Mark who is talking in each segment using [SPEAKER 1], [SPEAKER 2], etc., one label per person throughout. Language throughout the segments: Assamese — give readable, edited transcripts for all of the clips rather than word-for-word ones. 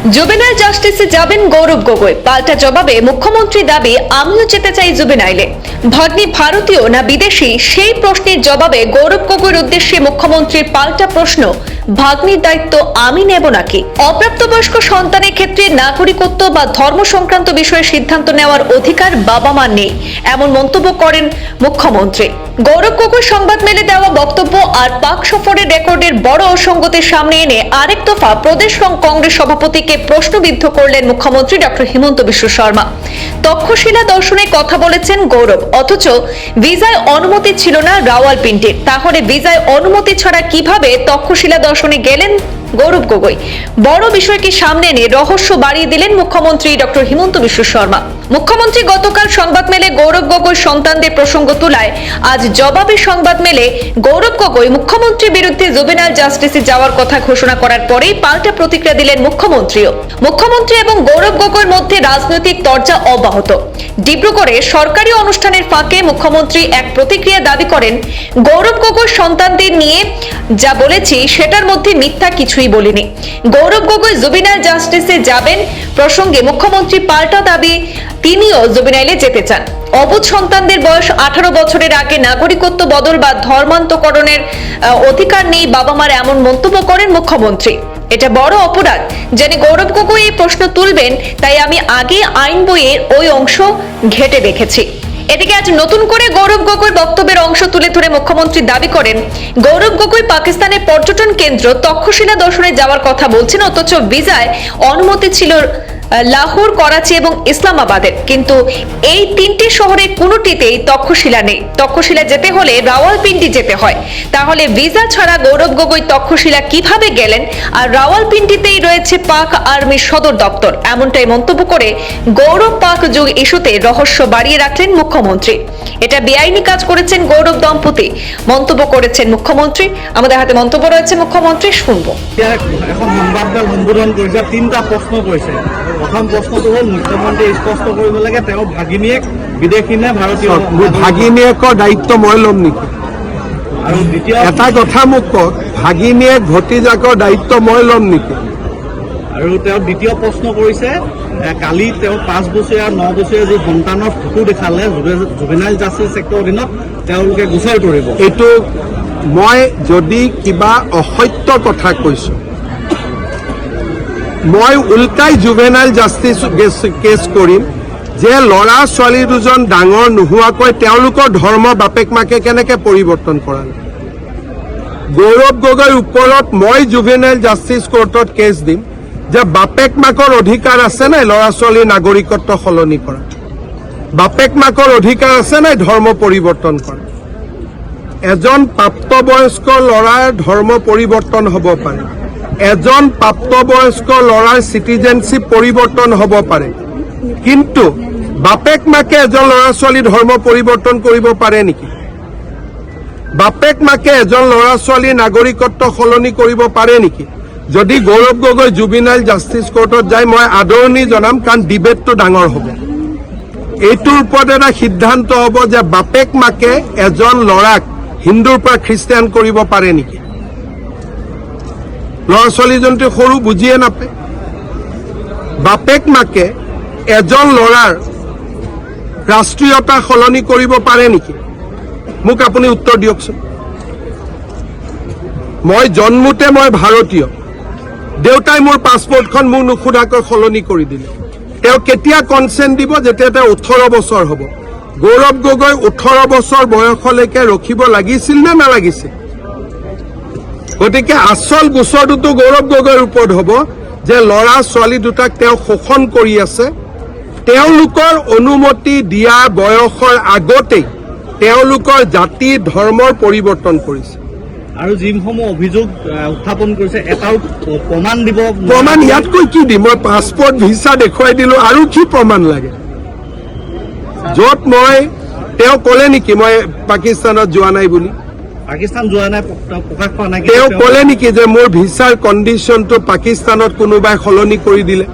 [SPEAKER 1] জুবেনাইল জাস্টিসে যাবেন গৌরব গগৈ। পাল্টা জবাবে মুখ্যমন্ত্রী দাবি, আমিও যেতে চাই জুবেনাইলে। ভাগ্নি ভারতীয় না বিদেশি, সেই প্রশ্নের জবাবে গৌরব গগৈর উদ্দেশ্যে মুখ্যমন্ত্রীর পাল্টা প্রশ্ন, ভাগ্নির দায়িত্ব আমি নেব নাকি? অপ্রাপ্তবয়স্ক সন্তানের ক্ষেত্রে নাগরিকত্ব বা ধর্ম সংক্রান্ত বিষয়ে সিদ্ধান্ত নেওয়ার অধিকার বাবা মা নেই, এমন মন্তব্য করেন মুখ্যমন্ত্রী। গৌরব গগৈ সংবাদ মেলে দেওয়া বক্তব্য আর পাক সফরের রেকর্ডের বড় অসঙ্গতির সামনে এনে আরেক দফা প্রদেশ কংগ্রেস সভাপতিকে প্রশ্নবিদ্ধ করলেন মুখ্যমন্ত্রী ডক্টর হিমন্ত বিশ্ব শর্মা। তক্ষশিলা দর্শনের কথা বলেছেন গৌরব, অথচ ভিসায় অনুমতি ছিল না রাওয়ালপিন্ডির। তাহলে ভিসায় অনুমতি ছাড়া কিভাবে তক্ষশিলা দর্শনে গেলেন গৌরব গগৈ? বড় বিষয়কে সামনে এনে রহস্য বাড়িয়ে দিলেন মুখ্যমন্ত্রী ডক্টর হিমন্ত বিশ্ব শর্মা। মুখ্যমন্ত্রী গতকাল সংবাদ মেলে গৌরব গগৈ সন্তানদের প্রসঙ্গ তোলায় আজ জবাবে সংবাদ মেলে গৌরব গগৈ মুখ্যমন্ত্রীর বিরুদ্ধে জুবেনাইল জাস্টিসে যাওয়ার কথা ঘোষণা করার পরেই পাল্টা প্রতিক্রিয়া দিলেন মুখ্যমন্ত্রীও। মুখ্যমন্ত্রী এবং গৌরব গগৈর মধ্যে রাজনৈতিক তরজা অব্যাহত। ডিব্রুগড়ে সরকারি অনুষ্ঠানের ফাঁকে মুখ্যমন্ত্রী এক প্রতিক্রিয়া দাবি করেন, গৌরব গগৈ সন্তানদের নিয়ে যা বলেছি সেটার মধ্যে মিথ্যা কিছুই বলিনি। গৌরব গগৈ জুবেনাইল জাস্টিসে যাবেন প্রসঙ্গে মুখ্যমন্ত্রী পাল্টা দাবি, তিনিও জুবেনাইলে যেতে চান। অবুঝ সন্তানদের বয়স 18 বছরের আগে নাগরিকত্ব বদল বা ধর্মান্তকরণের অধিকার নেই বাবা মার, এমন মন্তব্য করেন মুখ্যমন্ত্রী। এটা বড় অপরাধ। জেনে গৌরব গগৈ এই প্রশ্ন তুলবেন, তাই আমি আগে আইন বইয়ের ওই অংশ ঘেটে দেখেছি। এদিকে আজ নতুন করে গৌরব গগৈর বক্তব্যের অংশ তুলে ধরে মুখ্যমন্ত্রী দাবি করেন, গৌরব গগৈ পাকিস্তানের পর্যটন কেন্দ্র তক্ষশিলা দর্শনে যাওয়ার কথা বলছেন, অথচ ভিসায় অনুমতি ছিল লাহোর, করাচি এবং ইসলামাবাদের, কিন্তু এই তিনটি শহরের কোনোটিতেই তক্ষশিলা নেই। তক্ষশিলা যেতে হলে রাওয়ালপিন্ডি যেতে হয়। তাহলে ভিসা ছাড়া গৌরব গগৈ তক্ষশিলা কিভাবে গেলেন? আর রাওয়ালপিন্ডিতেই রয়েছে পাক আর্মির সদর দপ্তর, এমনটাই মন্তব্য করে গৌরব পাক যুগ ইস্যুতে রহস্য বাড়িয়ে রাখলেন মুখ্যমন্ত্রী। এটা বেআইনি কাজ করেছেন গৌরব দম্পতি, মন্তব্য করেছেন মুখ্যমন্ত্রী। আমাদের হাতে মন্তব্য রয়েছে মুখ্যমন্ত্রী, শুনবো।
[SPEAKER 2] এখন সংবাদদাল সম্বোধন কৰিছে, তিনিটা প্ৰশ্ন কৰিছে। প্ৰথম প্ৰশ্নটো হ'ল, মুখ্যমন্ত্ৰীয়ে স্পষ্ট কৰিব লাগে তেওঁৰ ভাগিনীয়েক বিদেশী নে ভাৰতীয়?
[SPEAKER 3] ভাগিনীয়েকৰ দায়িত্ব মই ল'ম নেকি?
[SPEAKER 2] আৰু দ্বিতীয়
[SPEAKER 3] এটা কথা মোক কওক, ভাগিনীয়েক ভতিজাকৰ দায়িত্ব মই ল'ম নেকি?
[SPEAKER 2] আৰু তেওঁ দ্বিতীয় প্ৰশ্ন কৰিছে, কালি তেওঁ 5 বছৰীয়া 9 বছৰীয়া যি সন্তানৰ ফটো দেখালে জুবেনাইল জাষ্টিছ এক্টৰ অধীনত তেওঁলোকে গোচৰ কৰিব।
[SPEAKER 3] এইটো মই যদি কিবা অসত্য কথা কৈছো, মই উল্টাই জুবেনাইল জাষ্টিছ কেছ কৰিম যে ল'ৰা ছোৱালী দুজন ডাঙৰ নোহোৱাকৈ তেওঁলোকৰ ধৰ্ম বাপেক মাকে কেনেকে পৰিৱৰ্তন কৰালে। গৌৰৱ গগৈৰ ওপৰত মই জুবেনাইল জাষ্টিছ কোৰ্টত কেছ দিম যে বাপেক মাকৰ অধিকাৰ আছে নাই ল'ৰা ছোৱালীৰ নাগৰিকত্ব সলনি কৰা, বাপেক মাকৰ অধিকাৰ আছে নাই ধৰ্ম পৰিৱৰ্তন কৰা। এজন প্ৰাপ্তবয়স্ক ল'ৰাৰ ধৰ্ম পৰিৱৰ্তন হ'ব পাৰে, এজন প্ৰাপ্তবয়স্ক ল'ৰাৰ চিটিজেনশ্বিপ পৰিৱৰ্তন হ'ব পাৰে, কিন্তু বাপেক মাকে এজন ল'ৰা ছোৱালী ধৰ্ম পৰিৱৰ্তন কৰিব পাৰে নেকি? বাপেক মাকে এজন ল'ৰা ছোৱালীৰ নাগৰিকত্ব সলনি কৰিব পাৰে নেকি? যদি গৌৰৱ গগৈ জুবেনাইল জাষ্টিছ কোৰ্টত যায়, মই আদৰণি জনাম, কাৰণ ডিবেটটো ডাঙৰ হ'ব। এইটোৰ ওপৰত এটা সিদ্ধান্ত হ'ব যে বাপেক মাকে এজন ল'ৰাক হিন্দুৰ পৰা খ্ৰীষ্টিয়ান কৰিব পাৰে নেকি? ল'ৰা ছোৱালীজনটো সৰু, বুজিয়ে নাপায়। বাপেক মাকে এজন ল'ৰাৰ ৰাষ্ট্ৰীয়তা সলনি কৰিব পাৰে নেকি? মোক আপুনি উত্তৰ দিয়কচোন। মই জন্মোতে মই ভাৰতীয়, দেউতাই মোৰ পাছপৰ্টখন মোক নোসোধাকৈ সলনি কৰি দিলে। তেওঁ কেতিয়া কনচেণ্ট দিব? যেতিয়া তেওঁ 18 বছৰ হ'ব। গৌৰৱ গগৈ 18 বছৰ বয়সলৈকে ৰখিব লাগিছিল নে নালাগিছিল? গতিকে আচল গোচৰটোতো গৌৰৱ গগৈৰ ওপৰত হ'ব যে ল'ৰা ছোৱালী দুটাক তেওঁ শোষণ কৰি আছে, তেওঁলোকৰ অনুমতি দিয়া বয়সৰ আগতেই তেওঁলোকৰ জাতি ধৰ্মৰ পৰিৱৰ্তন কৰিছে।
[SPEAKER 2] আৰু যিসমূহ অভিযোগ উত্থাপন কৰিছে, এটাও প্ৰমাণ দিব?
[SPEAKER 3] প্ৰমাণ ইয়াতকৈ কি দিম? মই পাছপৰ্ট ভিছা দেখুৱাই দিলো, আৰু কি প্ৰমাণ লাগে? য'ত মই, তেওঁ ক'লে নেকি মই পাকিস্তানত যোৱা নাই বুলি?
[SPEAKER 2] পাকিস্তান যোৱা নাই, প্ৰকাশ পোৱা নাই।
[SPEAKER 3] তেওঁ ক'লে নেকি যে মোৰ ভিছাৰ কণ্ডিশ্যনটো পাকিস্তানত কোনোবাই সলনি কৰি দিলে?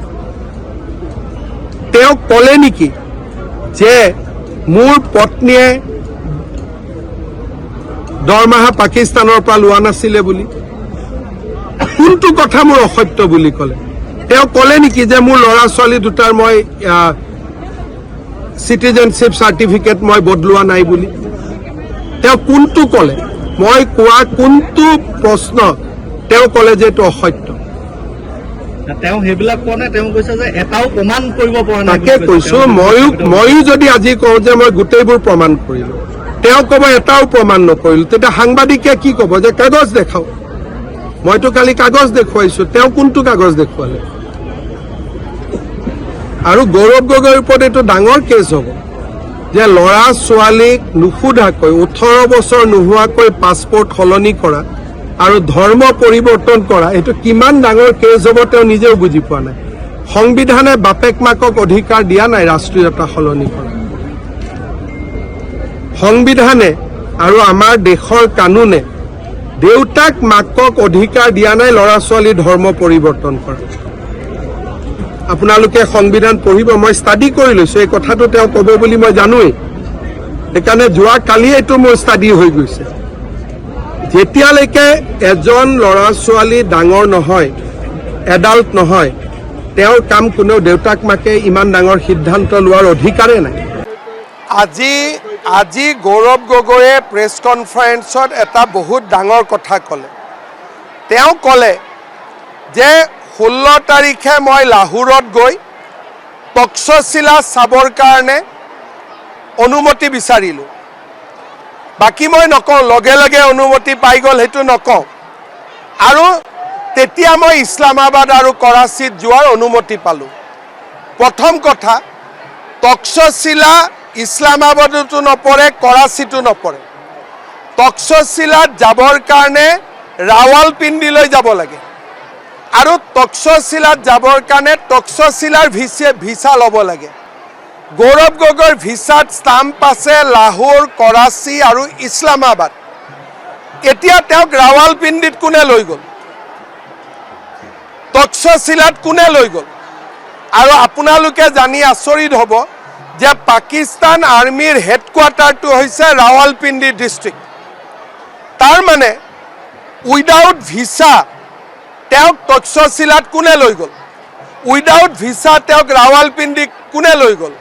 [SPEAKER 3] তেওঁ ক'লে নেকি যে মোৰ পত্নীয়ে দৰমহা পাকিস্তানৰ পৰা লোৱা নাছিলে বুলি? কোনটো কথা মোৰ অসত্য বুলি ক'লে? তেওঁ ক'লে নেকি যে মোৰ ল'ৰা ছোৱালী দুটাৰ মই চিটিজেনশ্বিপ চাৰ্টিফিকেট মই বদলোৱা নাই বুলি? তেওঁ কোনটো ক'লে? মই কোৱা কোনটো প্ৰশ্ন তেওঁ ক'লে যে এইটো অসত্য?
[SPEAKER 2] তেওঁ সেইবিলাক কোৱা নাই, তেওঁ কৈছে যে এটাও প্ৰমাণ কৰিব পৰা নাই।
[SPEAKER 3] তাকে কৈছো, ময়ো যদি আজি কওঁ যে মই গোটেইবোৰ প্ৰমাণ কৰিলো, তেওঁ ক'ব এটাও প্ৰমাণ নকৰিলো, তেতিয়া সাংবাদিকে কি ক'ব যে কাগজ দেখাওক? মইতো কালি কাগজ দেখুৱাইছো, তেওঁ কোনটো কাগজ দেখুৱালে? আৰু গৌৰৱ গগৈৰ ওপৰত এইটো ডাঙৰ কেছ হ'ব যে ল'ৰা ছোৱালীক নুসুধাকৈ 18 বছৰ নোহোৱাকৈ পাছপৰ্ট সলনি কৰা আৰু ধৰ্ম পৰিৱৰ্তন কৰা, এইটো কিমান ডাঙৰ কেছ হ'ব তেওঁ নিজেও বুজি পোৱা নাই। সংবিধানে বাপেক মাকক অধিকাৰ দিয়া নাই ৰাষ্ট্ৰীয়তা সলনি কৰা। সংবিধানে আৰু আমাৰ দেশৰ কানুনে দেউতাক মাকক অধিকাৰ দিয়া নাই ল'ৰা ছোৱালী ধৰ্ম পৰিৱৰ্তন কৰা। আপোনালোকে সংবিধান পঢ়িব, মই ষ্টাডি কৰি লৈছো, এই কথাটো তেওঁ ক'ব বুলি মই জানোৱেই, সেইকাৰণে যোৱা কালি এইটো মোৰ ষ্টাডি হৈ গৈছে। যেতিয়ালৈকে এজন ল'ৰা ছোৱালী ডাঙৰ নহয়, এডাল্ট নহয়, তেওঁৰ কাম কোনেও দেউতাক মাকে ইমান ডাঙৰ সিদ্ধান্ত লোৱাৰ অধিকাৰে নাই। আজি গৌৰৱ গগৈয়ে প্ৰেছ কনফাৰেন্সত এটা বহুত ডাঙৰ কথা ক'লে। তেওঁ ক'লে যে 16 তাৰিখে মই লাহোৰত গৈ তক্ষশিলা চাবৰ কাৰণে অনুমতি বিচাৰিলোঁ। বাকী মই নকওঁ, লগে লগে অনুমতি পাই গ'ল সেইটো নকওঁ। আৰু তেতিয়া মই ইছলামাবাদ আৰু কৰাচীত যোৱাৰ অনুমতি পালোঁ। প্ৰথম কথা, তক্ষশিলা ইছলামাবাদতো নপৰে, কৰাচীতো নপৰে। তক্ষশিলাত যাবৰ কাৰণে ৰাৱালপিণ্ডিলৈ যাব লাগে, আৰু তক্ষশিলাত যাবৰ কাৰণে তক্ষশিলাৰ ভিছা ল'ব লাগে। গৌৰৱ গগৈৰ ভিছাত ষ্টাম্প আছে লাহোৰ, কৰাচী আৰু ইছলামাবাদ। এতিয়া তেওঁক ৰাৱালপিণ্ডিত কোনে লৈ গ'ল? তক্ষশিলাত কোনে লৈ গ'ল? আৰু আপোনালোকে জানি আচৰিত হ'ব যে পাকিস্তান আৰ্মিৰ হেডকোৱাৰ্টাৰটো হৈছে ৰাৱালপিণ্ডি ডিষ্ট্ৰিক্ট। তাৰ মানে উইদাউট ভিছা তেওঁক তক্ষশিলাত কোনে লৈ গ'ল? উইদাউট ভিছা তেওঁক ৰাৱালপিণ্ডি কোনে লৈ গ'ল?